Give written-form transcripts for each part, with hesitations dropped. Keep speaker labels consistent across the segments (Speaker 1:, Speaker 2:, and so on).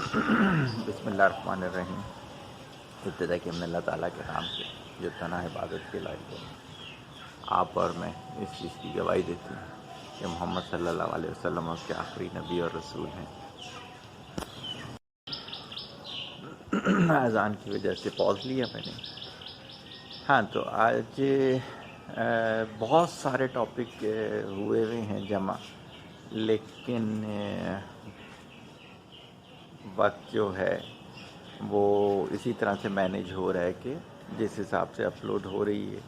Speaker 1: بسم اللہ الرحمن الرحیم۔ ابتدا کی ہم نے اللہ تعالیٰ کے نام سے جو تنہا عبادت کے لائق ہے۔ آپ اور میں اس چیز کی گواہی دیتی ہوں کہ محمد صلی اللہ علیہ وسلم اس کے آخری نبی اور رسول ہیں۔ اذان کی وجہ سے پاز لیا میں نے۔ ہاں، تو آج بہت سارے ٹاپک ہوئے ہیں جمع، لیکن وقت جو ہے وہ اسی طرح سے مینیج ہو رہا ہے کہ جس حساب سے اپلوڈ ہو رہی ہے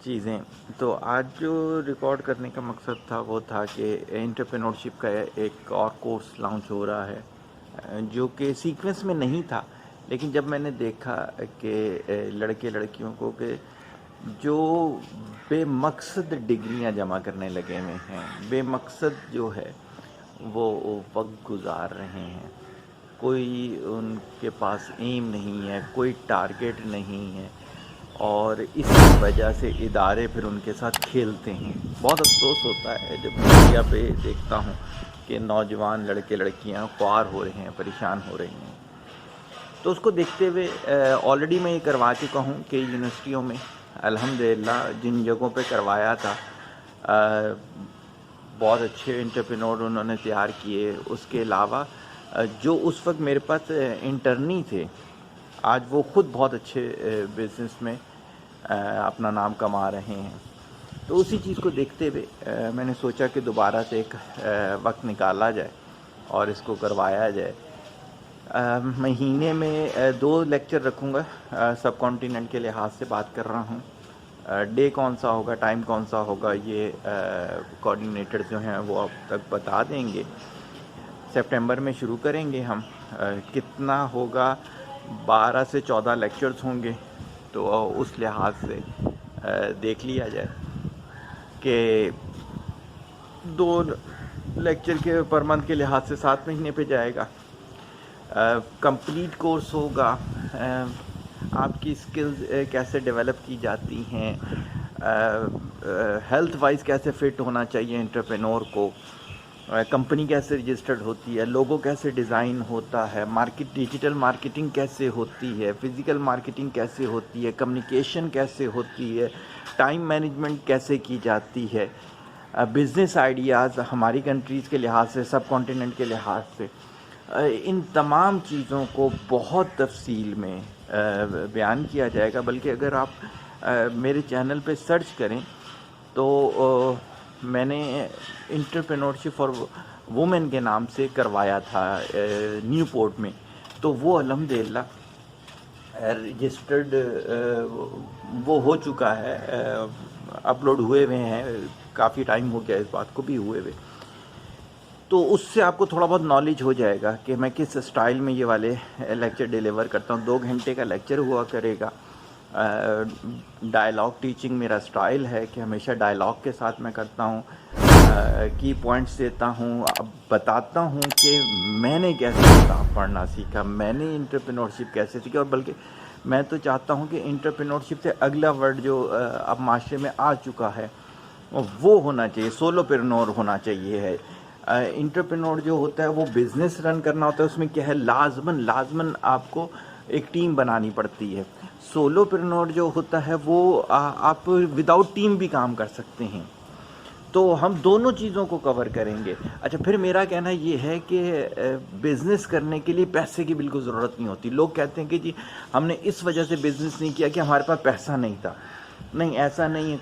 Speaker 1: چیزیں۔ تو آج جو ریکارڈ کرنے کا مقصد تھا وہ تھا کہ انٹرپرینورشپ کا ایک اور کورس لانچ ہو رہا ہے جو کہ سیکوینس میں نہیں تھا، لیکن جب میں نے دیکھا کہ لڑکے لڑکیوں کو کہ جو بے مقصد ڈگریاں جمع کرنے لگے ہوئے ہیں، بے مقصد جو ہے وہ وقت گزار رہے ہیں، کوئی ان کے پاس ایم نہیں ہے، کوئی ٹارگٹ نہیں ہے، اور اس وجہ سے ادارے پھر ان کے ساتھ کھیلتے ہیں۔ بہت افسوس ہوتا ہے جب میڈیا پہ دیکھتا ہوں کہ نوجوان لڑکے لڑکیاں خوار ہو رہے ہیں، پریشان ہو رہے ہیں۔ تو اس کو دیکھتے ہوئے آلریڈی میں یہ کروا چکا ہوں کہ یونیورسٹیوں میں الحمدللہ جن جگہوں پہ کروایا تھا بہت اچھے انٹرپرینور انہوں نے تیار کیے۔ اس کے علاوہ جو اس وقت میرے پاس انٹرنی تھے، آج وہ خود بہت اچھے بزنس میں اپنا نام کما رہے ہیں۔ تو اسی چیز کو دیکھتے ہوئے میں نے سوچا کہ دوبارہ سے ایک وقت نکالا جائے اور اس کو کروایا جائے۔ مہینے میں 2 لیکچر رکھوں گا، سب کانٹیننٹ کے لحاظ سے بات کر رہا ہوں۔ ڈے کون سا ہوگا، ٹائم کون سا ہوگا، یہ کوآرڈینیٹر جو ہیں وہ اب تک بتا دیں گے۔ سپٹمبر میں شروع کریں گے ہم۔ کتنا ہوگا، 12 سے 14 لیکچرز ہوں گے، تو اس لحاظ سے دیکھ لیا جائے کہ 2 لیکچر کے پر منتھ کے لحاظ سے 7 مہینے پہ جائے گا۔ کمپلیٹ کورس ہوگا، آپ کی سکلز کیسے ڈیولپ کی جاتی ہیں، ہیلتھ وائز کیسے فٹ ہونا چاہیے انٹرپرینور کو، کمپنی کیسے رجسٹرڈ ہوتی ہے، لوگو کیسے ڈیزائن ہوتا ہے، ڈیجیٹل مارکیٹنگ کیسے ہوتی ہے، فزیکل مارکیٹنگ کیسے ہوتی ہے، کمیونیکیشن کیسے ہوتی ہے، ٹائم مینجمنٹ کیسے کی جاتی ہے، بزنس آئیڈیاز ہماری کنٹریز کے لحاظ سے، سب کانٹیننٹ کے لحاظ سے، ان تمام چیزوں کو بہت تفصیل میں بیان کیا جائے گا۔ بلکہ اگر آپ میرے چینل پہ سرچ کریں تو میں نے انٹرپرینورشپ فار وومن کے نام سے کروایا تھا نیو پورٹ میں، تو وہ الحمدللہ رجسٹرڈ وہ ہو چکا ہے، اپلوڈ ہوئے ہوئے ہیں، کافی ٹائم ہو گیا اس بات کو بھی ہوئے ہوئے۔ تو اس سے آپ کو تھوڑا بہت نالج ہو جائے گا کہ میں کس اسٹائل میں یہ والے لیکچر ڈیلیور کرتا ہوں۔ 2 گھنٹے کا لیکچر ہوا کرے گا۔ ڈائلاگ ٹیچنگ میرا اسٹائل ہے کہ ہمیشہ ڈائلاگ کے ساتھ میں کرتا ہوں، کی پوائنٹس دیتا ہوں، اب بتاتا ہوں کہ میں نے کیسے کتاب پڑھنا سیکھا، میں نے انٹرپرینورشپ کیسے سیکھا، اور بلکہ میں تو چاہتا ہوں کہ انٹرپرینورشپ سے اگلا ورڈ جو اب معاشرے میں آ چکا ہے وہ ہونا چاہیے، سولوپرینور ہونا چاہیے ہے۔ انٹرپرینور جو ہوتا ہے وہ بزنس رن کرنا ہوتا ہے، اس میں کیا ہے، لازماً آپ کو ایک ٹیم بنانی پڑتی ہے۔ سولوپرینور جو ہوتا ہے وہ آپ وداؤٹ ٹیم بھی کام کر سکتے ہیں۔ تو ہم دونوں چیزوں کو کور کریں گے۔ اچھا، پھر میرا کہنا یہ ہے کہ بزنس کرنے کے لیے پیسے کی بالکل ضرورت نہیں ہوتی۔ لوگ کہتے ہیں کہ جی ہم نے اس وجہ سے بزنس نہیں کیا کہ ہمارے پاس پیسہ نہیں تھا۔ نہیں، ایسا نہیں ہے۔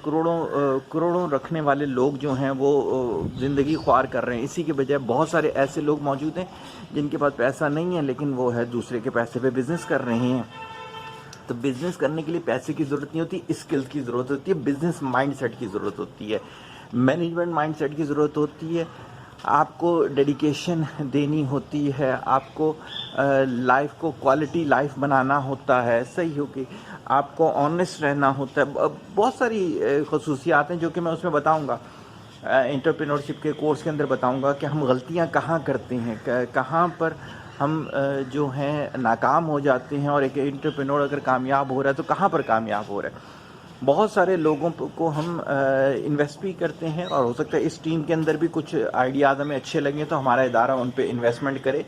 Speaker 1: کروڑوں رکھنے والے لوگ جو ہیں وہ زندگی خوار کر رہے ہیں۔ اسی کے بجائے بہت سارے ایسے لوگ موجود ہیں جن کے پاس پیسہ نہیں ہے لیکن وہ ہے دوسرے کے پیسے پہ بزنس کر رہے ہیں۔ تو بزنس کرنے کے لیے پیسے کی ضرورت نہیں ہوتی، اسکلز کی ضرورت ہوتی ہے، بزنس مائنڈ سیٹ کی ضرورت ہوتی ہے، مینجمنٹ مائنڈ سیٹ کی ضرورت ہوتی ہے۔ آپ کو ڈیڈیکیشن دینی ہوتی ہے، آپ کو لائف کو کوالٹی لائف بنانا ہوتا ہے، صحیح ہوگی، آپ کو آنیسٹ رہنا ہوتا ہے۔ بہت ساری خصوصیات ہیں جو کہ میں اس میں بتاؤں گا، انٹرپرینورشپ کے کورس کے اندر بتاؤں گا کہ ہم غلطیاں کہاں کرتے ہیں، کہاں پر ہم جو ہیں ناکام ہو جاتے ہیں، اور ایک انٹرپرینور اگر کامیاب ہو رہا ہے تو کہاں پر کامیاب ہو رہا ہے۔ بہت سارے لوگوں کو ہم انویسٹ بھی کرتے ہیں، اور ہو سکتا ہے اس ٹیم کے اندر بھی کچھ آئیڈیاز ہمیں اچھے لگیں تو ہمارا ادارہ ان پہ انویسٹمنٹ کرے۔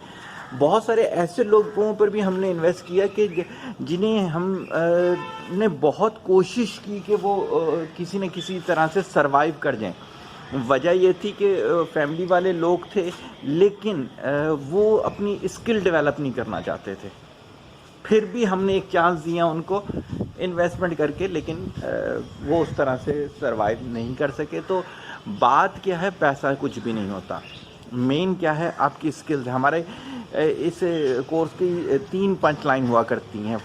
Speaker 1: بہت سارے ایسے لوگوں پر بھی ہم نے انویسٹ کیا کہ جنہیں ہم نے بہت کوشش کی کہ وہ کسی نہ کسی طرح سے سروائیو کر جائیں. وجہ یہ تھی کہ فیملی والے لوگ تھے لیکن وہ اپنی اسکل ڈیولپ نہیں کرنا چاہتے تھے. پھر بھی ہم نے ایک چانس دیا ان کو انویسٹمنٹ کر کے, لیکن وہ اس طرح سے سروائیو نہیں کر سکے. تو بات کیا ہے, پیسہ کچھ بھی نہیں ہوتا, مین کیا ہے آپ کی اسکلز. ہمارے اس کورس کی 3 پنچ لائن ہوا کرتی ہیں.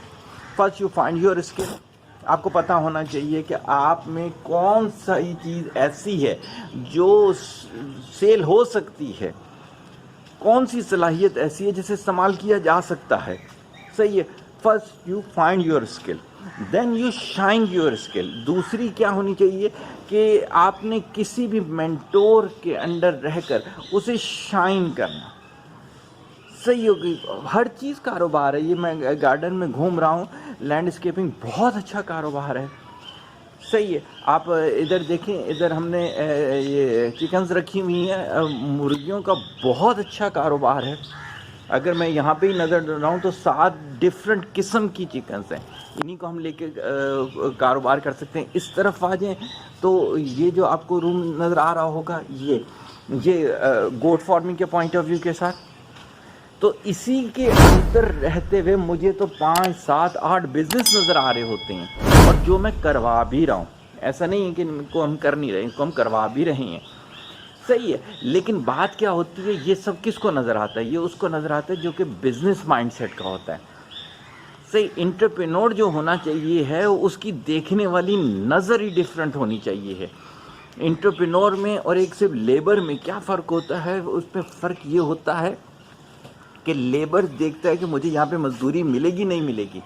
Speaker 1: First you find your skill. آپ کو پتہ ہونا چاہیے کہ آپ میں کون سا چیز ایسی ہے جو سیل ہو سکتی ہے, کون سی صلاحیت ایسی ہے جسے استعمال کیا جا سکتا ہے. صحیح ہے. First you find your skill, then you shine your skill. دوسری کیا ہونی چاہیے کہ آپ نے کسی بھی مینٹور کے انڈر رہ کر اسے شائن کرنا. صحیح ہوگی. ہر چیز کاروبار ہے. یہ میں گارڈن میں گھوم رہا ہوں, لینڈسکیپنگ بہت اچھا کاروبار ہے. صحیح ہے. آپ ادھر دیکھیں, ادھر ہم نے یہ چکنز رکھی ہوئی ہیں, مرغیوں کا بہت اچھا کاروبار ہے. اگر میں یہاں پہ ہی نظر ڈال رہا ہوں تو 7 ڈفرینٹ قسم کی چکنز ہیں, انہی کو ہم لے کے کاروبار کر سکتے ہیں. اس طرف آ جائیں تو یہ جو آپ کو روم نظر آ رہا ہوگا, یہ گوٹ فارمنگ کے پوائنٹ آف ویو کے ساتھ, تو اسی کے اندر رہتے ہوئے مجھے تو 5 7 8 بزنس نظر آ رہے ہوتے ہیں, اور جو میں کروا بھی رہا ہوں. ایسا نہیں ہے کہ ان کو ہم کر نہیں رہے, ان کو ہم کروا بھی رہے ہیں. صحیح ہے. لیکن بات کیا ہوتی ہے, یہ سب کس کو نظر آتا ہے؟ یہ اس کو نظر آتا ہے جو کہ بزنس مائنڈ سیٹ کا ہوتا ہے. صحیح. انٹرپرینور جو ہونا چاہیے ہے اس کی دیکھنے والی نظر ہی ڈفرینٹ ہونی چاہیے ہے. انٹرپرینور میں اور ایک صرف لیبر میں کیا فرق ہوتا ہے؟ اس میں فرق یہ ہوتا ہے کہ لیبر دیکھتا ہے کہ مجھے یہاں پہ مزدوری ملے گی نہیں ملے گی.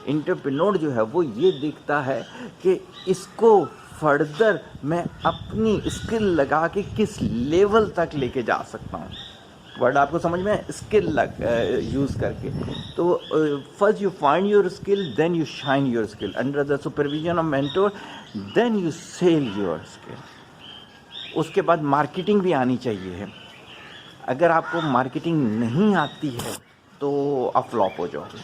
Speaker 1: انٹرپرینور جو ہے وہ یہ دیکھتا ہے کہ اس کو فردر میں اپنی اسکل لگا کے کس لیول تک لے کے جا سکتا ہوں. ورڈ آپ کو سمجھ میں, اسکل یوز کر کے. تو first you find your skill, then you shine your skill under the supervision of mentor, then you sell your skill. اس کے بعد مارکیٹنگ بھی آنی چاہیے ہے. اگر آپ کو مارکیٹنگ نہیں آتی ہے تو آپ فلاپ ہو جاؤ گے.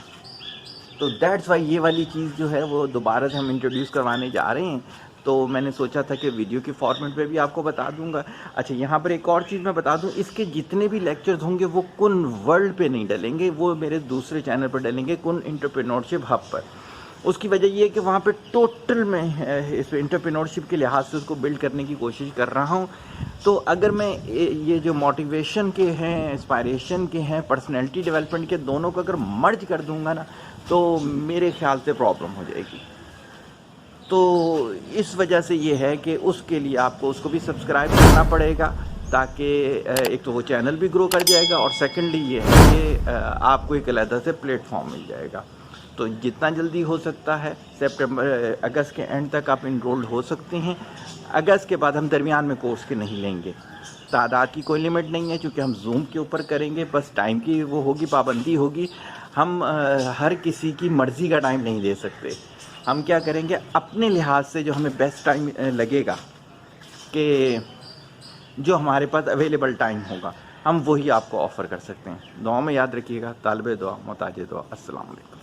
Speaker 1: تو دیٹس وائی یہ والی چیز جو ہے وہ دوبارہ سے ہم انٹروڈیوس کروانے جا رہے ہیں. تو میں نے سوچا تھا کہ ویڈیو کی فارمیٹ پہ بھی آپ کو بتا دوں گا. اچھا, یہاں پر ایک اور چیز میں بتا دوں, اس کے جتنے بھی لیکچرز ہوں گے وہ کن ورلڈ پہ نہیں ڈلیں گے, وہ میرے دوسرے چینل پر ڈلیں گے, کن انٹرپرینورشپ ہب پر. اس کی وجہ یہ ہے کہ وہاں پہ ٹوٹل میں اس پہ انٹرپرینورشپ کے لحاظ سے اس کو بلڈ کرنے کی کوشش کر رہا ہوں. تو اگر میں یہ جو موٹیویشن کے ہیں, انسپائریشن کے ہیں, پرسنالٹی ڈیولپمنٹ کے, دونوں کو اگر مرج کر دوں گا نا تو میرے خیال سے پرابلم ہو جائے گی. تو اس وجہ سے یہ ہے کہ اس کے لیے آپ کو اس کو بھی سبسکرائب کرنا پڑے گا, تاکہ ایک تو وہ چینل بھی گرو کر جائے گا, اور سیکنڈلی یہ ہے کہ آپ کو ایک علیحدہ سے پلیٹ فارم مل جائے گا. تو جتنا جلدی ہو سکتا ہے اگست کے اینڈ تک آپ انرولڈ ہو سکتے ہیں. اگست کے بعد ہم درمیان میں کورس کے نہیں لیں گے. تعداد کی کوئی لمٹ نہیں ہے, چونکہ ہم زوم کے اوپر کریں گے, بس ٹائم کی وہ ہوگی, پابندی ہوگی. ہم ہر کسی کی مرضی کا ٹائم نہیں دے سکتے. ہم کیا کریں گے, اپنے لحاظ سے جو ہمیں بیسٹ ٹائم لگے گا, کہ جو ہمارے پاس اویلیبل ٹائم ہوگا, ہم وہی آپ کو آفر کر سکتے ہیں. دعا میں یاد رکھیے گا. طالب دعا محتاج دعا. السلام علیکم.